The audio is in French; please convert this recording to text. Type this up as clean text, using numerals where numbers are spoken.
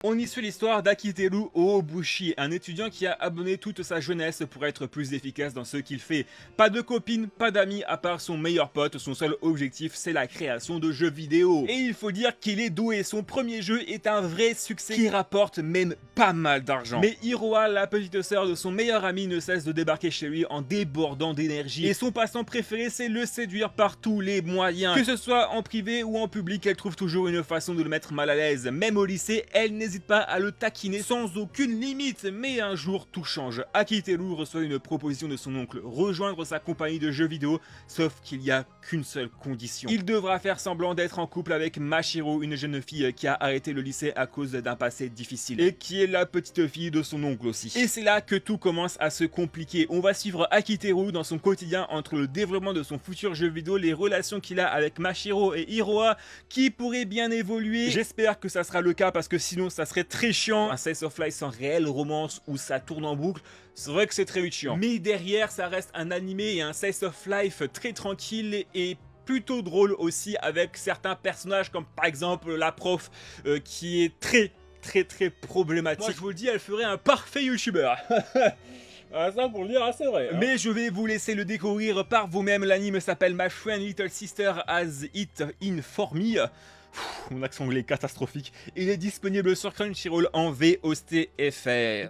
On y suit l'histoire d'Akiteru Oobushi, un étudiant qui a abandonné toute sa jeunesse pour être plus efficace dans ce qu'il fait. Pas de copine, pas d'amis à part son meilleur pote, son seul objectif c'est la création de jeux vidéo. Et il faut dire qu'il est doué, son premier jeu est un vrai succès qui rapporte même pas mal d'argent. Mais Hiroa, la petite sœur de son meilleur ami, ne cesse de débarquer chez lui en débordant d'énergie. Et son passe-temps préféré c'est le séduire par tous les moyens. Que ce soit en privé ou en public, elle trouve toujours une façon de le mettre mal à l'aise. Même au lycée, elle n'hésite pas à le taquiner sans aucune limite, mais un jour tout change. Akiteru reçoit une proposition de son oncle, rejoindre sa compagnie de jeux vidéo, sauf qu'il n'y a qu'une seule condition. Il devra faire semblant d'être en couple avec Mashiro, une jeune fille qui a arrêté le lycée à cause d'un passé difficile, et qui est la petite fille de son oncle aussi. Et c'est là que tout commence à se compliquer. On va suivre Akiteru dans son quotidien entre le développement de son futur jeu vidéo, les relations qu'il a avec Mashiro et Hiroa, qui pourraient bien évoluer. J'espère que ça sera le cas parce que sinon ça serait très chiant. Un slice of life sans réelle romance où ça tourne en boucle, c'est vrai que c'est très vite chiant. Mais derrière ça reste un animé et un slice of life très tranquille et plutôt drôle aussi, avec certains personnages comme par exemple la prof qui est très problématique. Moi je vous le dis, elle ferait un parfait youtubeur. Ah, ça pour le dire, c'est vrai. Hein. Mais je vais vous laisser le découvrir par vous-même. L'anime s'appelle My Friend Little Sister Has It In For Me. Mon accent anglais est catastrophique. Il est disponible sur Crunchyroll en VOST FR.